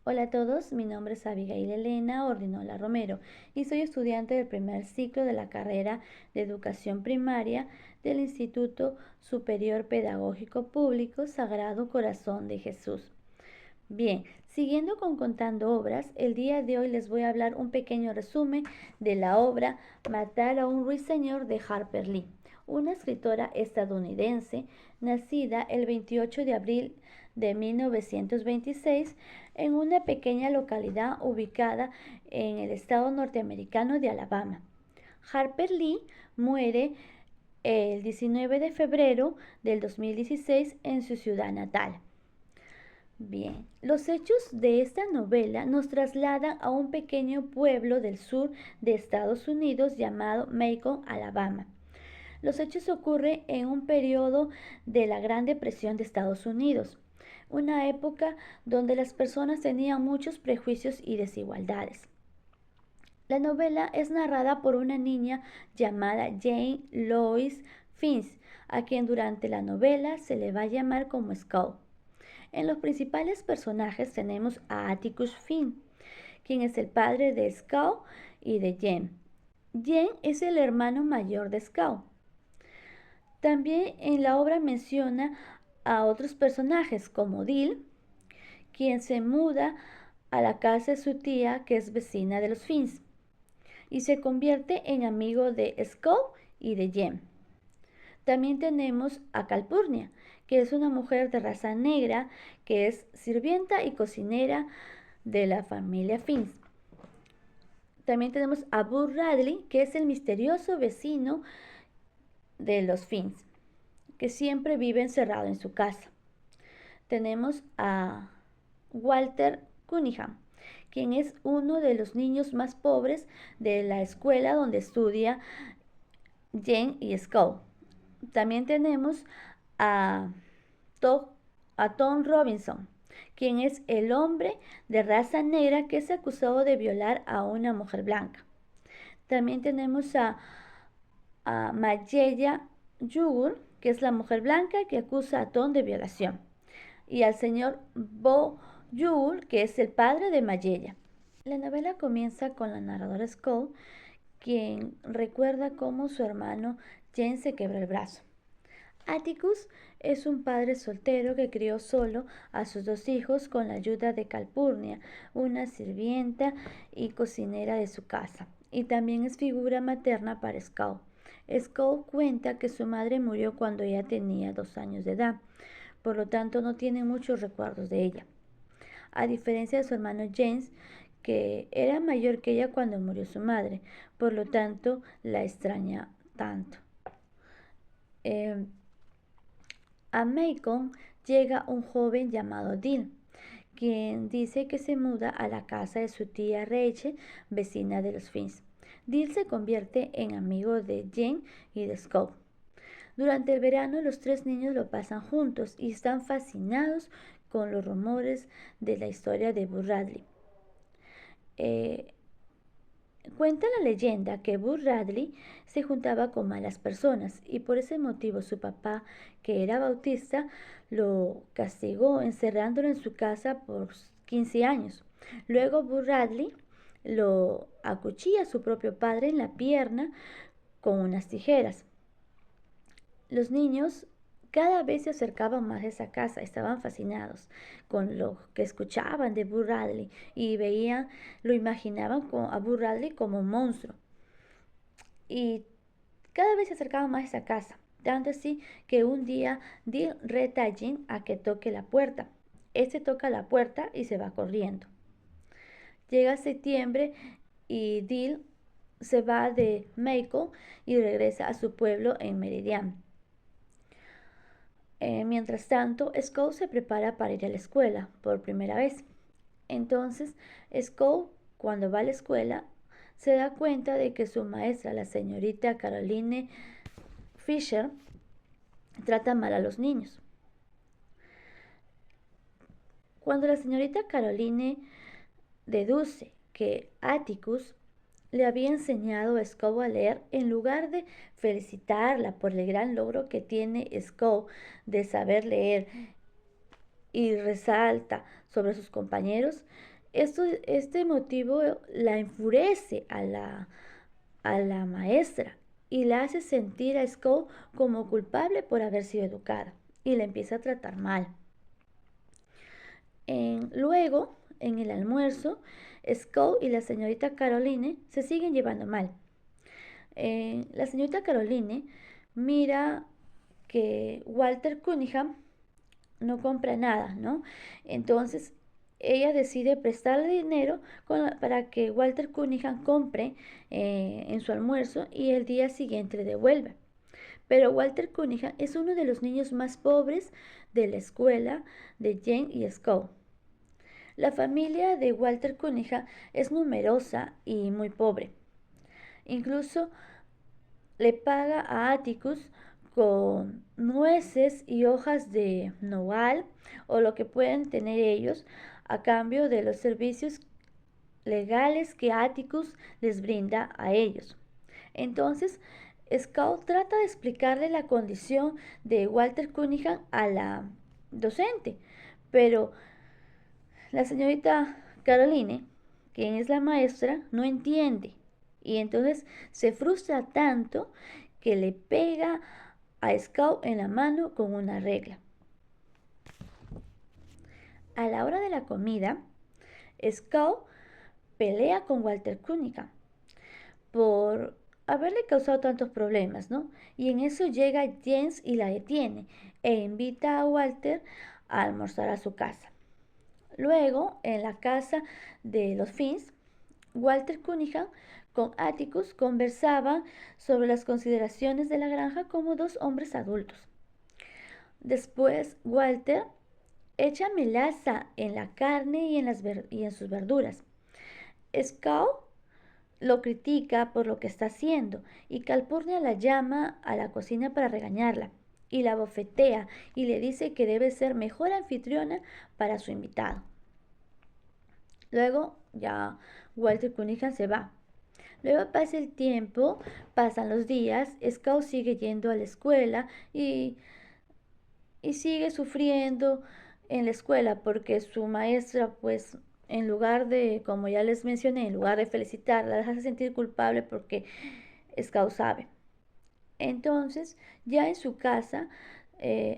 Hola a todos, mi nombre es Abigail Elena Ordinola Romero y soy estudiante del primer ciclo de la carrera de Educación Primaria del Instituto Superior Pedagógico Público Sagrado Corazón de Jesús. Bien, siguiendo con Contando Obras, el día de hoy les voy a hablar un pequeño resumen de la obra Matar a un ruiseñor de Harper Lee, una escritora estadounidense nacida el 28 de abril de 1926 en una pequeña localidad ubicada en el estado norteamericano de Alabama. Harper Lee muere el 19 de febrero del 2016 en su ciudad natal. Bien, los hechos de esta novela nos trasladan a un pequeño pueblo del sur de Estados Unidos llamado Macon, Alabama. Los hechos ocurren en un periodo de la Gran Depresión de Estados Unidos, una época donde las personas tenían muchos prejuicios y desigualdades. La novela es narrada por una niña llamada Jane Lois Fiennes, a quien durante la novela se le va a llamar como Skull. En los principales personajes tenemos a Atticus Finch, quien es el padre de Skull y de Jen. Jen es el hermano mayor de Skull. También en la obra menciona a otros personajes como Dill, quien se muda a la casa de su tía que es vecina de los Finch y se convierte en amigo de Skull y de Jen. También tenemos a Calpurnia, que es una mujer de raza negra que es sirvienta y cocinera de la familia Finch. También tenemos a Buzz Radley, que es el misterioso vecino de los Finch, que siempre vive encerrado en su casa. Tenemos a Walter Cunningham, quien es uno de los niños más pobres de la escuela donde estudia Jen y Skull. También tenemos a Tom Robinson, quien es el hombre de raza negra que es acusado de violar a una mujer blanca. También tenemos a Mayella Yugur, que es la mujer blanca que acusa a Tom de violación. Y al señor Bo Yugur, que es el padre de Mayella. La novela comienza con la narradora Skull, quien recuerda cómo su hermano Jen se quebró el brazo. Atticus es un padre soltero que crió solo a sus dos hijos con la ayuda de Calpurnia, una sirvienta y cocinera de su casa, y también es figura materna para Skull. Skull cuenta que su madre murió cuando ella tenía 2 años de edad, por lo tanto no tiene muchos recuerdos de ella. A diferencia de su hermano James, que era mayor que ella cuando murió su madre, por lo tanto la extraña tanto. A Macon llega un joven llamado Dill, quien dice que se muda a la casa de su tía Rachel, vecina de los Finch. Dill se convierte en amigo de Jen y de Skull. Durante el verano los tres niños lo pasan juntos y están fascinados con los rumores de la historia de Buzz Radley. Cuenta la leyenda que Buzz Radley se juntaba con malas personas y por ese motivo su papá, que era bautista, lo castigó encerrándolo en su casa por 15 años. Luego Buzz Radley lo acuchilla a su propio padre en la pierna con unas tijeras. Los niños cada vez se acercaban más a esa casa, estaban fascinados con lo que escuchaban de Buzz Radley y lo imaginaban a Buzz Radley como un monstruo. Y cada vez se acercaban más a esa casa, tanto así que un día Dill reta a Jim a que toque la puerta. Este toca la puerta y se va corriendo. Llega septiembre y Dill se va de Macon y regresa a su pueblo en Meridian. Mientras tanto, Skull se prepara para ir a la escuela por primera vez. Entonces, Skull, cuando va a la escuela, se da cuenta de que su maestra, la señorita Caroline Fisher, trata mal a los niños. Cuando la señorita Caroline deduce que Atticus le había enseñado a Skull a leer, en lugar de felicitarla por el gran logro que tiene Skull de saber leer y resalta sobre sus compañeros, Este motivo la enfurece a la maestra y la hace sentir a Scout como culpable por haber sido educada y la empieza a tratar mal. Luego, en el almuerzo, Scout y la señorita Caroline se siguen llevando mal. La señorita Caroline mira que Walter Cunningham no compra nada, ¿no? Entonces ella decide prestarle dinero para que Walter Cunningham compre en su almuerzo y el día siguiente le devuelve. Pero Walter Cunningham es uno de los niños más pobres de la escuela de Jane y Scout. La familia de Walter Cunningham es numerosa y muy pobre. Incluso le paga a Atticus con nueces y hojas de nogal o lo que pueden tener ellos a cambio de los servicios legales que Atticus les brinda a ellos. Entonces, Scout trata de explicarle la condición de Walter Cunningham a la docente, pero la señorita Caroline, quien es la maestra, no entiende y entonces se frustra tanto que le pega a Scout en la mano con una regla. A la hora de la comida, Scout pelea con Walter Cunningham por haberle causado tantos problemas, ¿no? Y en eso llega James y la detiene e invita a Walter a almorzar a su casa. Luego, en la casa de los Finns, Walter Cunningham con Atticus conversaban sobre las consideraciones de la granja como dos hombres adultos. Después, Walter echa melaza en la carne y en sus verduras. Scout lo critica por lo que está haciendo y Calpurnia la llama a la cocina para regañarla y la bofetea y le dice que debe ser mejor anfitriona para su invitado. Luego ya Walter Cunningham se va. Luego pasa el tiempo, pasan los días, Scout sigue yendo a la escuela y sigue sufriendo en la escuela porque su maestra, pues, en lugar de, como ya les mencioné, en lugar de felicitarla, la hace sentir culpable porque Scout sabe. Entonces, ya en su casa,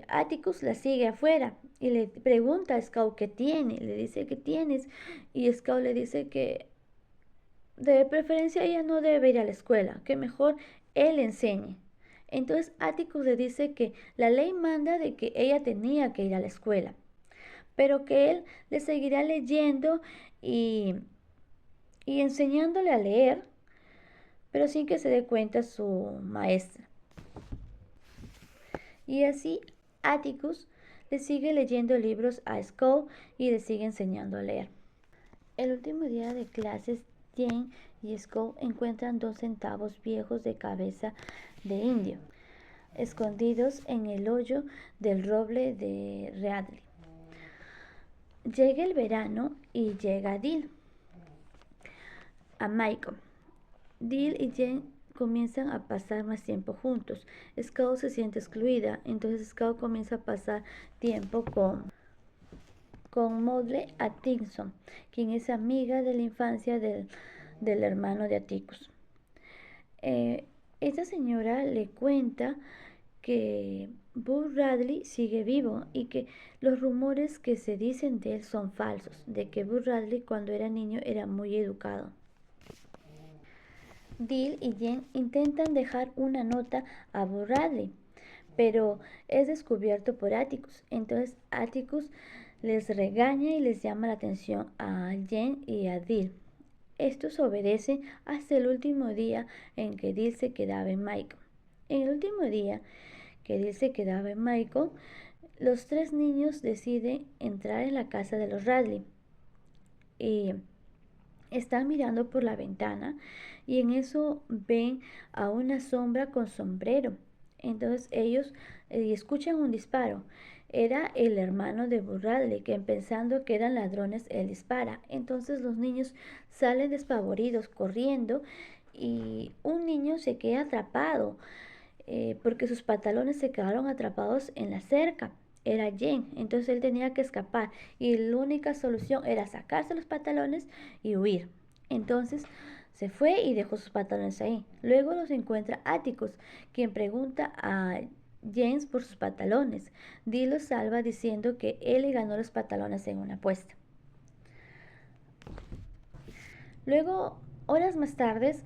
Atticus la sigue afuera y le pregunta a Scout qué tiene, le dice que tienes y Scout le dice que de preferencia ella no debe ir a la escuela, que mejor él enseñe. Entonces Atticus le dice que la ley manda de que ella tenía que ir a la escuela, pero que él le seguirá leyendo y, y enseñándole a leer, pero sin que se dé cuenta su maestra. Y así Atticus le sigue leyendo libros a Scout y le sigue enseñando a leer. El último día de clases, Jane y Scout encuentran 2 centavos viejos de cabeza de indio, escondidos en el hoyo del roble de Radley. Llega el verano y llega Dill a Michael. Dill y Jane comienzan a pasar más tiempo juntos. Scout se siente excluida, entonces Scout comienza a pasar tiempo con Maudley Atkinson, quien es amiga de la infancia del hermano de Atticus. Esta señora le cuenta que Buzz Radley sigue vivo y que los rumores que se dicen de él son falsos, de que Buzz Radley cuando era niño era muy educado. Dill y Jane intentan dejar una nota a Buzz Radley, pero es descubierto por Atticus. Entonces Atticus les regaña y les llama la atención a Jane y a Dill. Estos obedecen hasta el último día en que Dill se quedaba en Michael. En el último día que Dill se quedaba en Michael, los 3 niños deciden entrar en la casa de los Radley y están mirando por la ventana y en eso ven a una sombra con sombrero. Entonces ellos escuchan un disparo. Era el hermano de Buzz Radley, que pensando que eran ladrones, él dispara. Entonces los niños salen despavoridos, corriendo, y un niño se queda atrapado porque sus pantalones se quedaron atrapados en la cerca. era Jane. Entonces él tenía que escapar y la única solución era sacarse los pantalones y huir. Entonces se fue y dejó sus pantalones ahí. Luego los encuentra Atticus, quien pregunta a James por sus pantalones. Dee lo salva diciendo que él le ganó los pantalones en una apuesta. Luego, horas más tarde,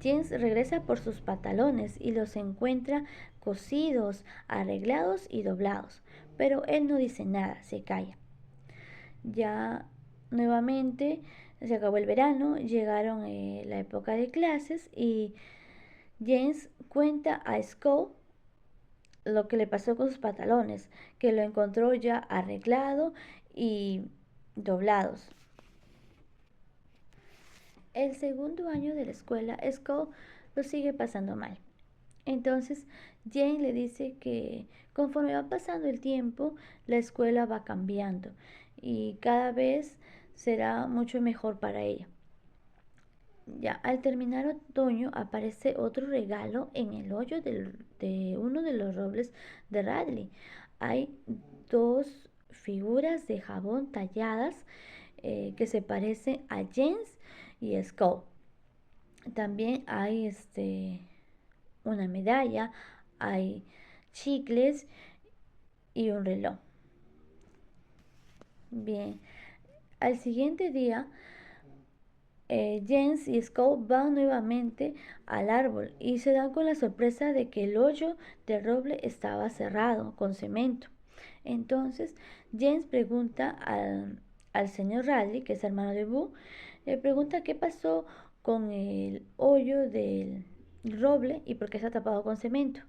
James regresa por sus pantalones y los encuentra cosidos, arreglados y doblados, pero él no dice nada, se calla. Ya nuevamente se acabó el verano, llegaron la época de clases y James cuenta a Skull lo que le pasó con sus pantalones, que lo encontró ya arreglado y doblados. El segundo año de la escuela, Skull lo sigue pasando mal. Entonces, Jane le dice que conforme va pasando el tiempo, la escuela va cambiando y cada vez será mucho mejor para ella. Ya al terminar otoño aparece otro regalo en el hoyo de uno de los robles de Radley. Hay dos figuras de jabón talladas que se parecen a James y Skull. También hay una medalla, hay chicles y un reloj. Bien, al siguiente día, James y Skull van nuevamente al árbol y se dan con la sorpresa de que el hoyo del roble estaba cerrado con cemento. Entonces, James pregunta al señor Radley, que es hermano de Boo, le pregunta qué pasó con el hoyo del roble y por qué está tapado con cemento.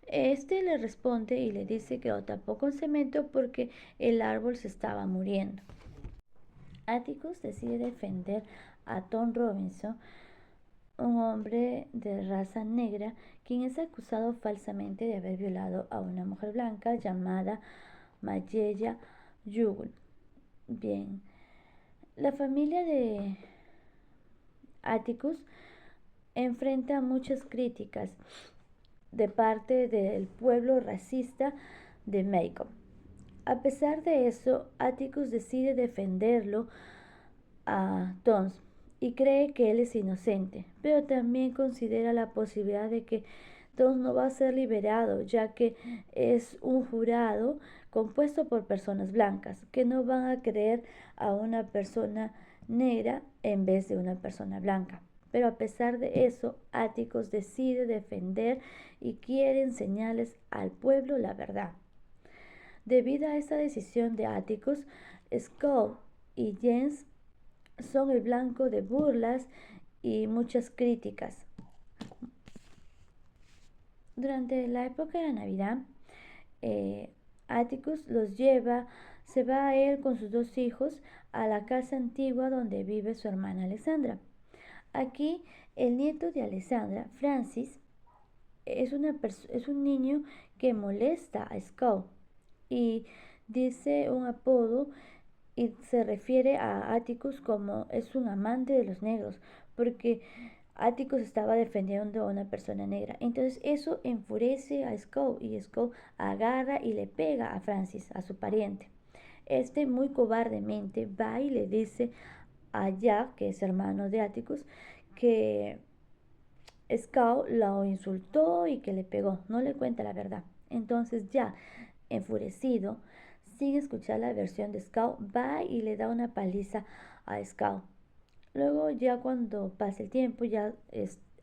Este le responde y le dice que lo tapó con cemento porque el árbol se estaba muriendo. Atticus decide defender a Tom Robinson, un hombre de raza negra, quien es acusado falsamente de haber violado a una mujer blanca llamada Mayella Yugul. Bien, la familia de Atticus enfrenta muchas críticas de parte del pueblo racista de Macon. A pesar de eso, Atticus decide defenderlo a Tom y cree que él es inocente, pero también considera la posibilidad de que Tom no va a ser liberado, ya que es un jurado compuesto por personas blancas que no van a creer a una persona negra en vez de una persona blanca. Pero a pesar de eso, Atticus decide defender y quiere enseñarles al pueblo la verdad. Debido a esta decisión de Atticus, Skull y James son el blanco de burlas y muchas críticas. Durante la época de la Navidad, Atticus se va a él con sus dos hijos a la casa antigua donde vive su hermana Alexandra. Aquí, el nieto de Alexandra, Francis, es un niño que molesta a Skull y dice un apodo y se refiere a Atticus como es un amante de los negros, porque Atticus estaba defendiendo a una persona negra. Entonces eso enfurece a Skull y Skull agarra y le pega a Francis, a su pariente. Este muy cobardemente va y le dice a Jack, que es hermano de Atticus, que Skull lo insultó y que le pegó. No le cuenta la verdad. Entonces Jack, enfurecido, sin escuchar la versión de Skull, va y le da una paliza a Skull. Luego ya cuando pase el tiempo, ya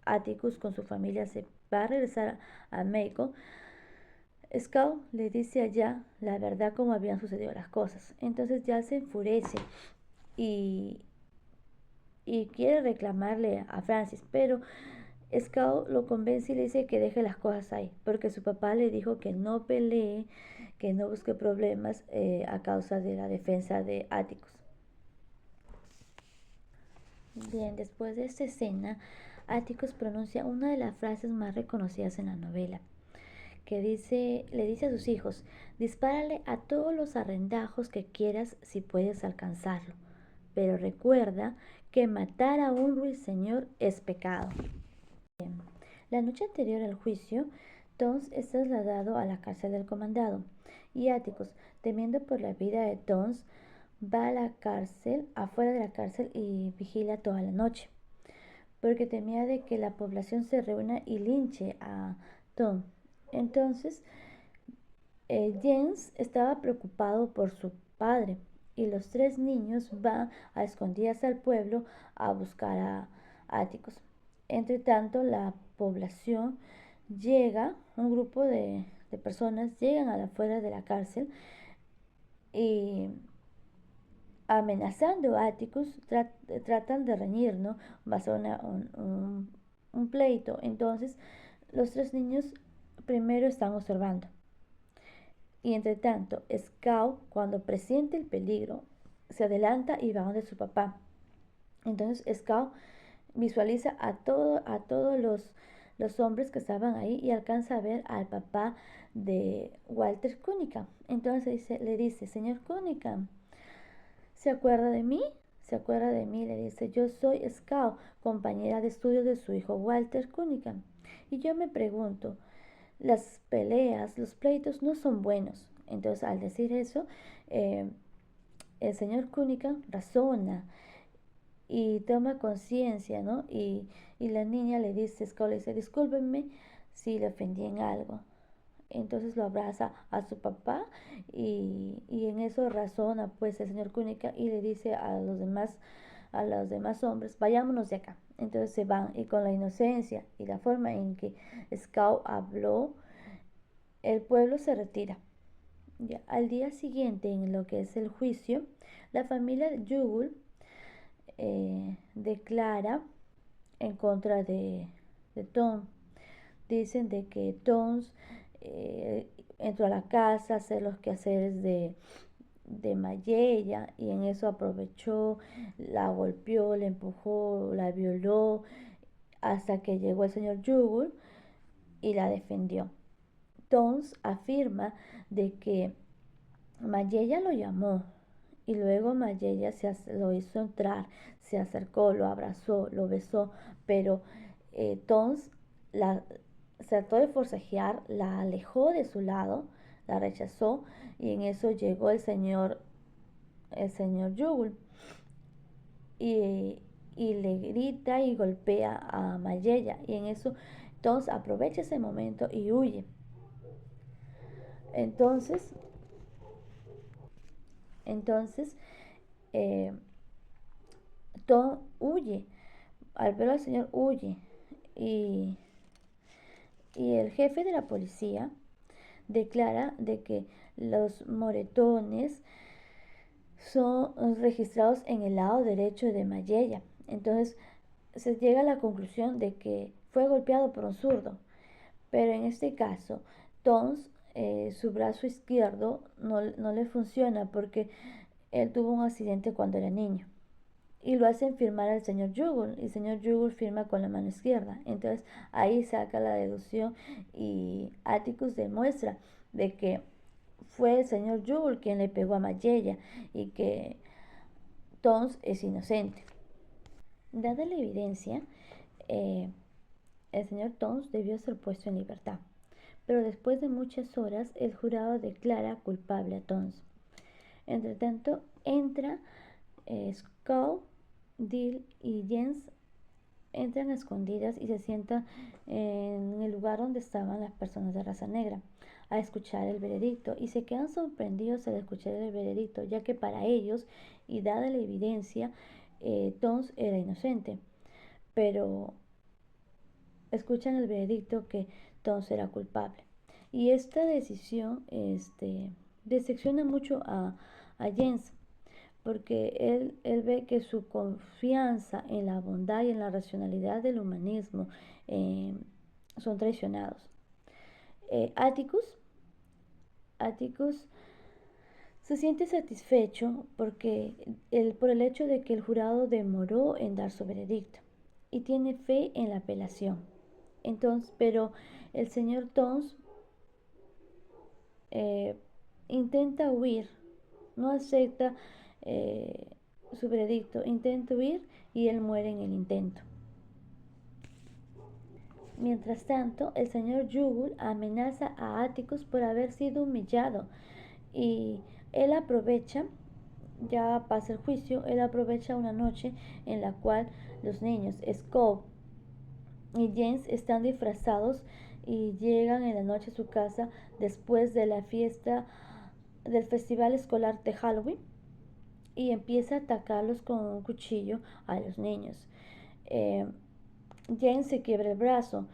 Atticus con su familia se va a regresar a Macon. Skull le dice a Jack la verdad cómo habían sucedido las cosas. Entonces Jack se enfurece y quiere reclamarle a Francis, pero Skull lo convence y le dice que deje las cosas ahí, porque su papá le dijo que no pelee, que no busque problemas a causa de la defensa de Atticus. Bien, después de esta escena, Atticus pronuncia una de las frases más reconocidas en la novela, que le dice a sus hijos: dispárale a todos los arrendajos que quieras si puedes alcanzarlo, pero recuerda que matar a un ruiseñor es pecado. Bien. La noche anterior al juicio, Tom es trasladado a la cárcel del condado y Atticus, temiendo por la vida de Tons, va a la cárcel, afuera de la cárcel y vigila toda la noche, porque temía de que la población se reúna y linche a Tom. Entonces, James estaba preocupado por su padre y los tres niños van a escondidas al pueblo a buscar a Atticus. Entre tanto, la población llega, un grupo de personas llegan a la afuera de la cárcel y amenazando a Atticus tratan de reñir, ¿no? Va a ser un pleito. Entonces, los tres niños primero están observando. Y entre tanto, Scout, cuando presiente el peligro, se adelanta y va donde su papá. Entonces, Scout visualiza a todos los hombres que estaban ahí y alcanza a ver al papá de Walter Cunningham. Entonces le dice, señor Cunningham, ¿se acuerda de mí? ¿Se acuerda de mí? Le dice, yo soy Scout, compañera de estudios de su hijo Walter Cunningham. Y yo me pregunto, las peleas, los pleitos no son buenos. Entonces, al decir eso, el señor Cunningham razona y toma conciencia, ¿no? Y la niña le dice, Scout le dice, discúlpenme si le ofendí en algo. Entonces lo abraza a su papá y en eso razona pues el señor Cunningham y le dice a los demás hombres, vayámonos de acá. Entonces se van y con la inocencia y la forma en que Scout habló, el pueblo se retira. Ya, al día siguiente, en lo que es el juicio, la familia Jugul declara en contra de Tom. Dicen de que Tom entró a la casa a hacer los quehaceres de Mayella y en eso aprovechó, la golpeó, la empujó, la violó hasta que llegó el señor Jugul y la defendió. Tons afirma de que Mayella lo llamó y luego Mayella lo hizo entrar, se acercó, lo abrazó, lo besó, pero Tons trató de forcejear, la alejó de su lado, la rechazó y en eso llegó el señor Jugul y le grita y golpea a Mayella y en eso Tons aprovecha ese momento y huye. Entonces eh, Tom huye, al ver al señor huye y, y el jefe de la policía declara de que los moretones son registrados en el lado derecho de Mayella. Entonces se llega a la conclusión de que fue golpeado por un zurdo, pero en este caso Tons su brazo izquierdo no le funciona porque él tuvo un accidente cuando era niño y lo hacen firmar al señor Jugul y el señor Jugul firma con la mano izquierda. Entonces ahí saca la deducción y Atticus demuestra de que fue el señor Jugul quien le pegó a Mayella y que Tons es inocente. Dada la evidencia, el señor Tons debió ser puesto en libertad, pero después de muchas horas el jurado declara culpable a Tons. Entre tanto, entra Scout, Dill y Jens entran a escondidas y se sientan en el lugar donde estaban las personas de raza negra a escuchar el veredicto y se quedan sorprendidos al escuchar el veredicto, ya que para ellos y dada la evidencia Tons era inocente, pero escuchan el veredicto que Tons era culpable y esta decisión decepciona mucho a Jens porque él ve que su confianza en la bondad y en la racionalidad del humanismo son traicionados. Atticus se siente satisfecho por el hecho de que el jurado demoró en dar su veredicto y tiene fe en la apelación. Entonces, pero el señor Tons intenta huir, no acepta su veredicto, intenta huir y él muere en el intento. Mientras tanto, el señor Jugul amenaza a Atticus por haber sido humillado Y él aprovecha, ya pasa el juicio, él aprovecha una noche en la cual los niños, Scout y James, están disfrazados y llegan en la noche a su casa después de la fiesta del festival escolar de Halloween y empieza a atacarlos con un cuchillo a los niños. Eh, James se quiebra el brazo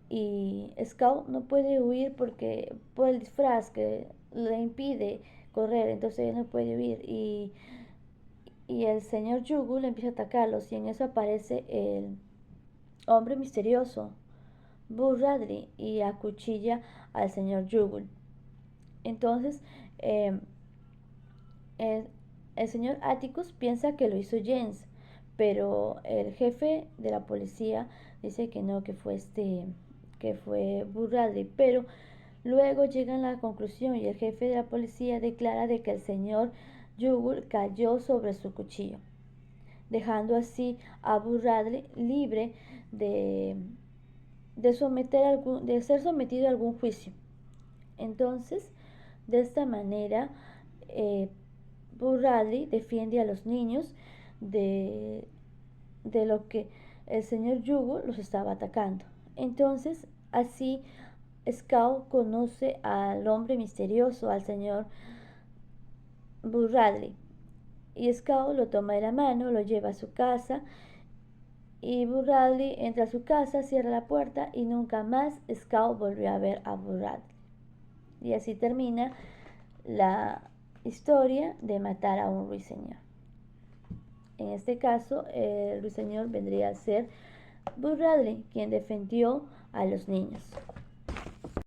y Scout no puede huir porque por el disfraz que le impide correr, entonces él no puede huir y el señor Yugu le empieza a atacarlos y en eso aparece el hombre misterioso, Boo Radley, y acuchilla al señor Yugu. Entonces eh, el, el señor Atticus piensa que lo hizo James, pero el jefe de la policía dice que no, que fue Boo Radley, pero luego llegan a la conclusión y el jefe de la policía declara de que el señor Yugur cayó sobre su cuchillo, dejando así a Boo Radley libre de, de ser sometido a algún juicio. Entonces, de esta manera, eh, Boo Radley defiende a los niños de, de lo que el señor Yugo los estaba atacando. Entonces, así Scout conoce al hombre misterioso, al señor Boo Radley. Y Scout lo toma de la mano, lo lleva a su casa. Y Boo Radley entra a su casa, cierra la puerta y nunca más Scout volvió a ver a Boo Radley. Y así termina la historia de matar a un ruiseñor. En este caso, el ruiseñor vendría a ser Boo Radley, quien defendió a los niños.